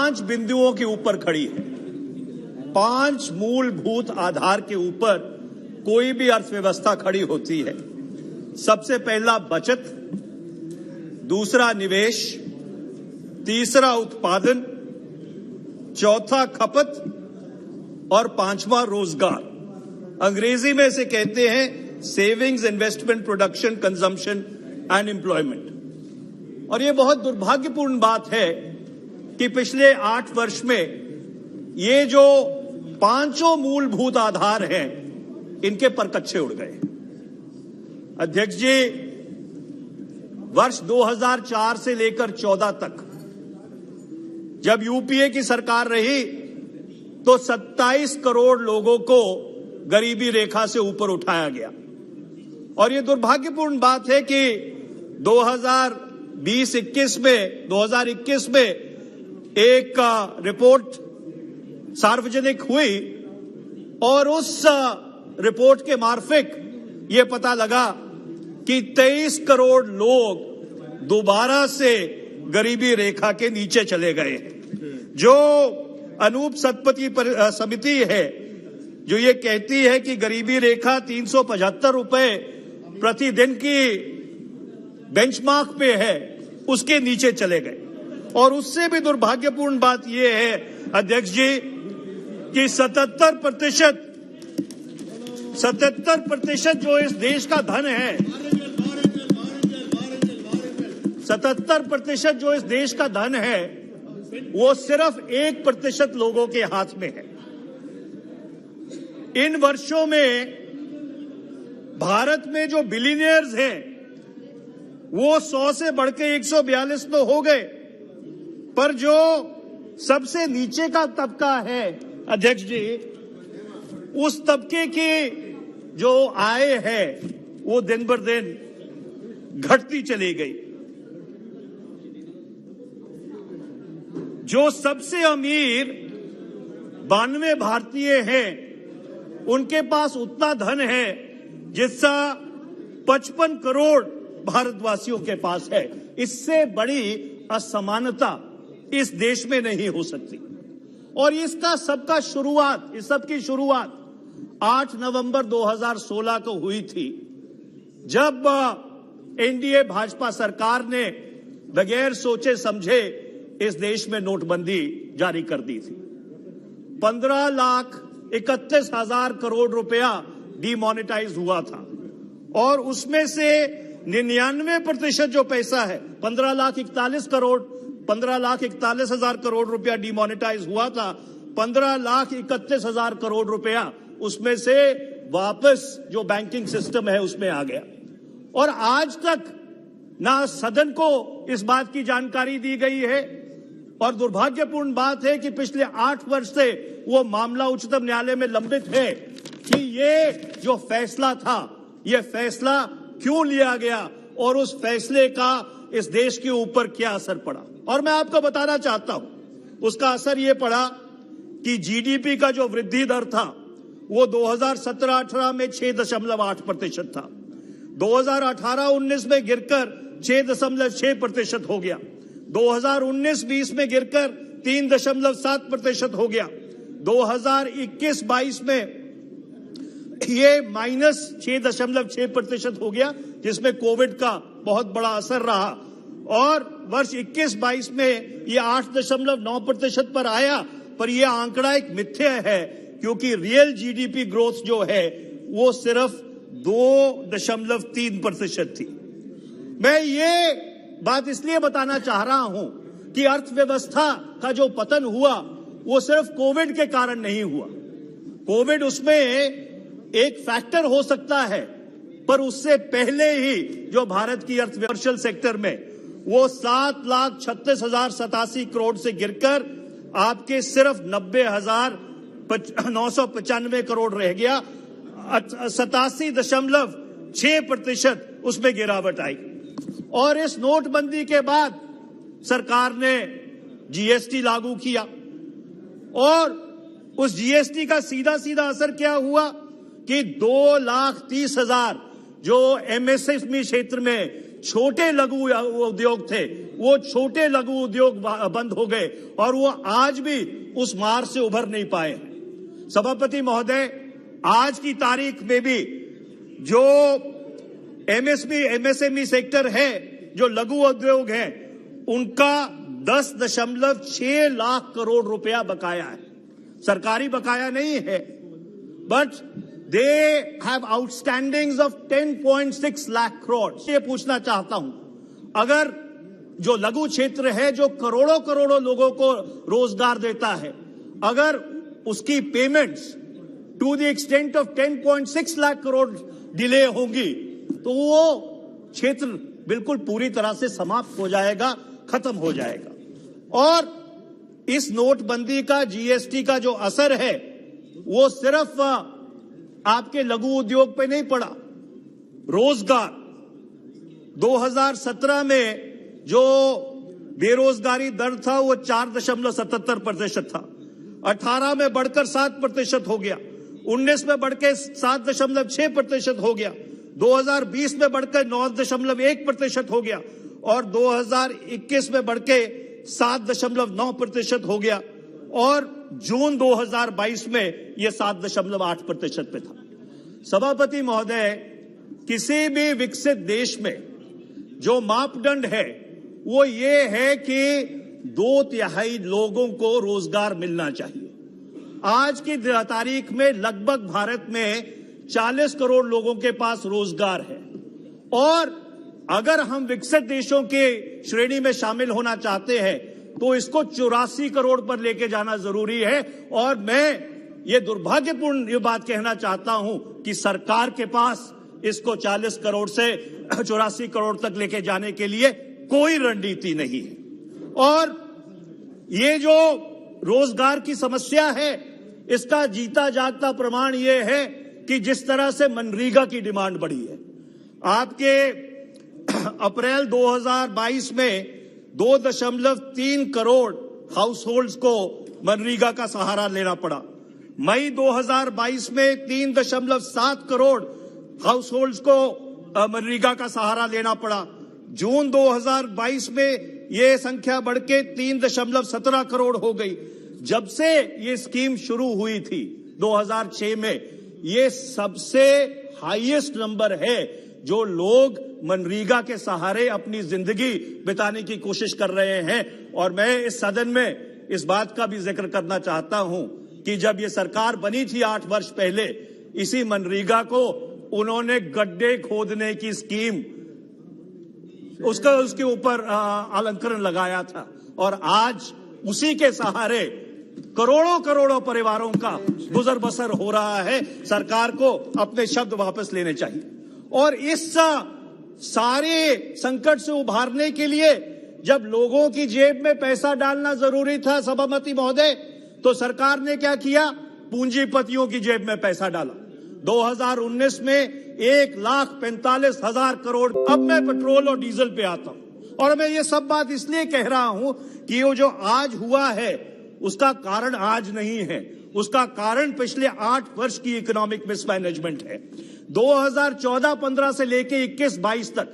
5 बिंदुओं के ऊपर खड़ी है। 5 मूलभूत आधार के ऊपर कोई भी अर्थव्यवस्था खड़ी होती है। सबसे पहला बचत, दूसरा निवेश, तीसरा उत्पादन, चौथा खपत और पांचवा रोजगार। अंग्रेजी में इसे कहते हैं savings, investment, production, consumption and employment. और यह बहुत दुर्भाग्यपूर्ण बात है कि पिछले 8 वर्ष में ये जो 5 मूलभूत आधार हैं, इनके परकच्चे उड़ गए। अध्यक्ष जी, वर्ष 2004 से लेकर 14 तक जब यूपीए की सरकार रही तो 27 करोड़ लोगों को गरीबी रेखा से ऊपर उठाया गया। और यह दुर्भाग्यपूर्ण बात है कि 2021 में एक रिपोर्ट सार्वजनिक हुई और उस रिपोर्ट के मार्फिक यह पता लगा कि 23 करोड़ लोग दोबारा से गरीबी रेखा के नीचे चले गए हैं। जो अनूप सतपथी समिति है जो ये कहती है कि गरीबी रेखा 375 रुपए प्रतिदिन की बेंचमार्क पे है, उसके नीचे चले गए। और उससे भी दुर्भाग्यपूर्ण बात यह है अध्यक्ष जी कि 77% जो इस देश का धन है, 77% जो इस देश का धन है, वो सिर्फ 1% लोगों के हाथ में है। इन वर्षों में भारत में जो बिलियनियर्स हैं वो 100 से बढ़ के 142 तो हो गए, पर जो सबसे नीचे का तबका है अध्यक्ष जी, उस तबके की जो आय है वो दिन बर दिन घटती चली गई। जो सबसे अमीर 92 भारतीय हैं, उनके पास उतना धन है जितना 55 करोड़ भारतवासियों के पास है। इससे बड़ी असमानता इस देश में नहीं हो सकती। और इस सबकी शुरुआत 8 नवंबर 2016 को हुई थी, जब एनडीए भाजपा सरकार ने बगैर सोचे समझे इस देश में नोटबंदी जारी कर दी थी। 15,31,000 करोड़ रुपया डिमोनेटाइज हुआ था और उसमें से 99% जो पैसा है, 15,41,000 करोड़ रुपया डिमोनेटाइज हुआ था। 15,31,000 करोड़ रुपया उसमें से वापस जो बैंकिंग सिस्टम है उसमें आ गया। और आज तक ना सदन को इस बात की जानकारी दी गई है। और दुर्भाग्यपूर्ण बात है कि पिछले 8 वर्ष से वो मामला उच्चतम न्यायालय में लंबित है कि ये जो फैसला था, ये फैसला क्यों लिया गया और उस फैसले का इस देश के ऊपर क्या असर पड़ा। और मैं आपको बताना चाहता हूं, उसका असर ये पड़ा कि जीडीपी का जो वृद्धि दर था वो 2017-18 में 6.8% था, 2018-19 में गिरकर 6.6% हो गया, 2019-20 में गिरकर 3.7% हो गया, 2021-22 में ये -6.6% हो गया, जिसमें कोविड का बहुत बड़ा असर रहा। और वर्ष 21-22 में ये 8.9% पर आया। पर यह आंकड़ा एक मिथ्या है, क्योंकि रियल जीडीपी ग्रोथ जो है वो सिर्फ 2.3% थी। मैं ये बात इसलिए बताना चाह रहा हूं कि अर्थव्यवस्था का जो पतन हुआ वो सिर्फ कोविड के कारण नहीं हुआ। कोविड उसमें एक फैक्टर हो सकता है, पर उससे पहले ही जो भारत की अर्थव्यवस्था सेक्टर में वो 7,36,087 करोड़ से गिरकर आपके सिर्फ 90,995 करोड़ रह गया। 87.6% उसमें गिरावट आई। और इस नोटबंदी के बाद सरकार ने जीएसटी लागू किया और उस जीएसटी का सीधा असर क्या हुआ कि 2,30,000 जो एमएसएमई क्षेत्र में छोटे लघु उद्योग थे वो छोटे लघु उद्योग बंद हो गए और वो आज भी उस मार से उभर नहीं पाए हैं। सभापति महोदय, आज की तारीख में भी जो एमएसएमई सेक्टर है, जो लघु उद्योग है, उनका 10.6 लाख करोड़ रुपया बकाया है। सरकारी बकाया नहीं है, but they have outstandings of 10.6 lakh crore. ये पूछना चाहता हूं, अगर जो लघु क्षेत्र है, जो करोड़ों करोड़ों लोगों को रोजगार देता है, अगर उसकी payments to the extent of 10.6 lakh crore delay होंगी तो वो क्षेत्र बिल्कुल पूरी तरह से समाप्त हो जाएगा, खत्म हो जाएगा। और इस नोटबंदी का, जीएसटी का जो असर है, वो सिर्फ आपके लघु उद्योग पे नहीं पड़ा। रोजगार 2017 में जो बेरोजगारी दर था वो 4.77% था, 18 में बढ़कर 7% हो गया, 19 में बढ़कर 7.6% हो गया, 2020 में बढ़कर 9.1% हो गया और 2021 में बढ़कर 7.9% हो गया और जून 2022 में यह 7.8% पे था। सभापति महोदय, किसी भी विकसित देश में जो मापदंड है वो ये है कि 2/3 लोगों को रोजगार मिलना चाहिए। आज की तारीख में लगभग भारत में 40 करोड़ लोगों के पास रोजगार है और अगर हम विकसित देशों के श्रेणी में शामिल होना चाहते हैं तो इसको 84 करोड़ पर लेके जाना जरूरी है। और मैं ये दुर्भाग्यपूर्ण ये बात कहना चाहता हूं कि सरकार के पास इसको 40 करोड़ से 84 करोड़ तक लेके जाने के लिए कोई रणनीति नहीं है। और ये जो रोजगार की समस्या है, इसका जीता जागता प्रमाण ये है कि जिस तरह से मनरेगा की डिमांड बढ़ी है। आपके अप्रैल 2022 में 2.3 करोड़ हाउस होल्ड्स को मनरेगा का सहारा लेना पड़ा। मई 2022 में 3.7 करोड़ हाउस होल्ड्स को मनरेगा का सहारा लेना पड़ा। जून 2022 में ये संख्या बढ़ के 3.17 करोड़ हो गई। जब से ये स्कीम शुरू हुई थी 2006 में, ये सबसे हाईएस्ट नंबर है जो लोग मनरेगा के सहारे अपनी जिंदगी बिताने की कोशिश कर रहे हैं। और मैं इस सदन में इस बात का भी जिक्र करना चाहता हूं कि जब ये सरकार बनी थी 8 वर्ष पहले, इसी मनरेगा को उन्होंने गड्ढे खोदने की स्कीम उसके ऊपर अलंकरण लगाया था और आज उसी के सहारे करोड़ों करोड़ों परिवारों का गुजर बसर हो रहा है। सरकार को अपने शब्द वापस लेने चाहिए। और इस सारे संकट से उभारने के लिए जब लोगों की जेब में पैसा डालना जरूरी था, सभापति महोदय, तो सरकार ने क्या किया? पूंजीपतियों की जेब में पैसा डाला। 2019 में 1,45,000 करोड़। अब मैं पेट्रोल और डीजल पे आता हूं और मैं ये सब बात इसलिए कह रहा हूं कि वो जो आज हुआ है उसका कारण आज नहीं है, उसका कारण पिछले 8 वर्ष की इकोनॉमिक मिसमैनेजमेंट है। 2014-15 से लेके 21-22 तक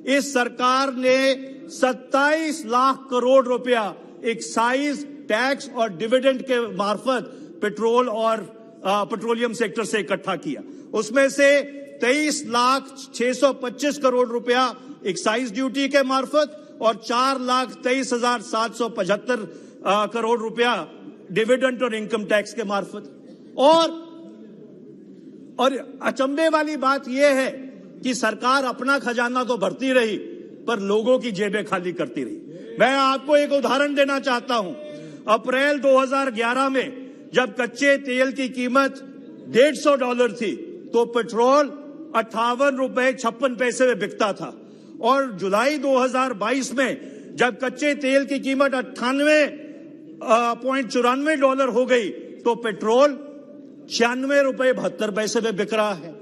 इस सरकार ने 27 लाख करोड़ रुपया एक्साइज टैक्स और डिविडेंड के मार्फत पेट्रोल और पेट्रोलियम सेक्टर से इकट्ठा किया। उसमें से 23,625 करोड़ रुपया एक्साइज ड्यूटी के मार्फत और 4,23,775 करोड़ रुपया डिविडेंड और इनकम टैक्स के मार्फत। और अचंभे वाली बात यह है कि सरकार अपना खजाना तो भरती रही पर लोगों की जेबें खाली करती रही। मैं आपको एक उदाहरण देना चाहता हूं। अप्रैल 2011 में जब कच्चे तेल की कीमत $150 थी तो पेट्रोल 58 रुपए 56 पैसे में बिकता था और जुलाई 2022 में जब कच्चे तेल की कीमत $98.94 हो गई तो पेट्रोल 96 रुपए 72 पैसे में बिक रहा है।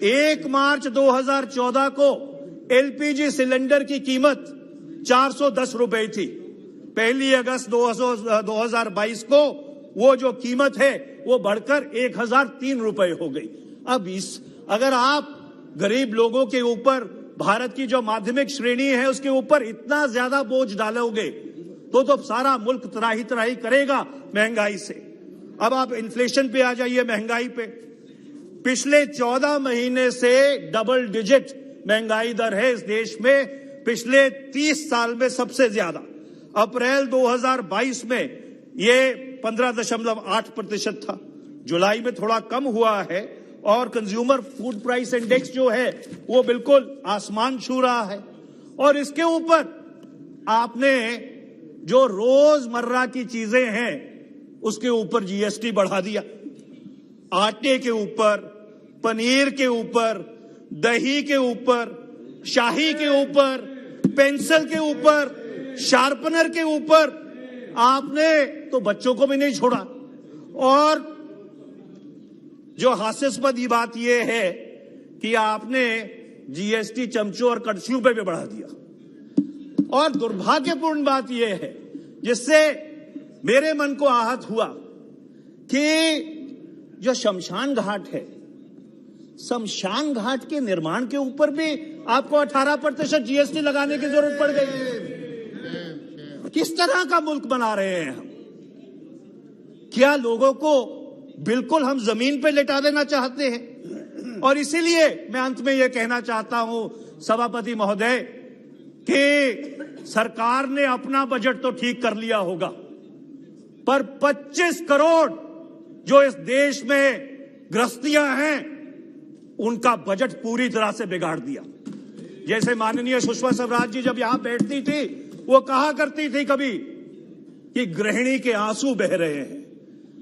1 मार्च 2014 को एलपीजी सिलेंडर की कीमत 410 रुपए थी। 1 अगस्त 2022 को वो जो कीमत है वो बढ़कर 1003 रुपए हो गई। अब अगर आप गरीब लोगों के ऊपर भारत की जो माध्यमिक श्रेणी है उसके ऊपर इतना ज्यादा बोझ डालोगे तो सारा मुल्क त्राही त्राही करेगा महंगाई से। अब आप इन्फ्लेशन पे आ जाइए, महंगाई पे। पिछले 14 महीने से डबल डिजिट महंगाई दर है इस देश में, पिछले 30 साल में सबसे ज्यादा। अप्रैल 2022 में ये 15.8% था, जुलाई में थोड़ा कम हुआ है और कंज्यूमर फूड प्राइस इंडेक्स जो है वो बिल्कुल आसमान छू रहा है। और इसके ऊपर आपने जो रोजमर्रा की चीजें हैं उसके ऊपर जीएसटी बढ़ा दिया, आटे के ऊपर, पनीर के ऊपर, दही के ऊपर, शाही के ऊपर, पेंसिल के ऊपर, शार्पनर के ऊपर। आपने तो बच्चों को भी नहीं छोड़ा। और जो हास्यास्पद बात यह है कि आपने जीएसटी चमचों और कड़छियों पे भी बढ़ा दिया। और दुर्भाग्यपूर्ण बात यह है, जिससे मेरे मन को आहत हुआ, कि जो शमशान घाट है, शमशान घाट के निर्माण के ऊपर भी आपको 18% जीएसटी लगाने की जरूरत पड़ गई। किस तरह का मुल्क बना रहे हैं हम? क्या लोगों को बिल्कुल हम जमीन पे लेटा देना चाहते हैं? और इसीलिए मैं अंत में यह कहना चाहता हूं सभापति महोदय कि सरकार ने अपना बजट तो ठीक कर लिया होगा, पर 25 करोड़ जो इस देश में गृहस्थियां हैं उनका बजट पूरी तरह से बिगाड़ दिया। जैसे माननीय सुषमा स्वराज जी जब यहां बैठती थी, वो कहा करती थी कभी कि गृहिणी के आंसू बह रहे हैं।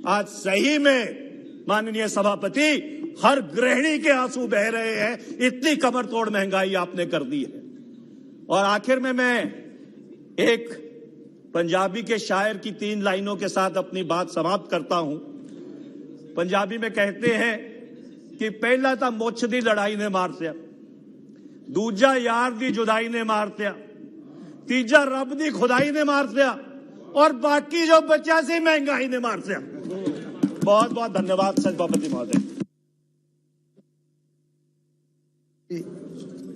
आज सही में माननीय सभापति, हर गृहिणी के आंसू बह रहे हैं, इतनी कमर तोड़ महंगाई आपने कर दी है। और आखिर में मैं एक पंजाबी के शायर की 3 लाइनों के साथ अपनी बात समाप्त करता हूं। पंजाबी में कहते हैं कि पहला तो मुछ दी लड़ाई ने मार दिया, दूजा यार दी जुदाई ने मार दिया, तीजा रब दी खुदाई ने मार दिया, और बाकी जो बचा सी महंगाई ने मार दिया। बहुत बहुत धन्यवाद सभापति महोदय।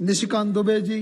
निशिकांत दुबे जी।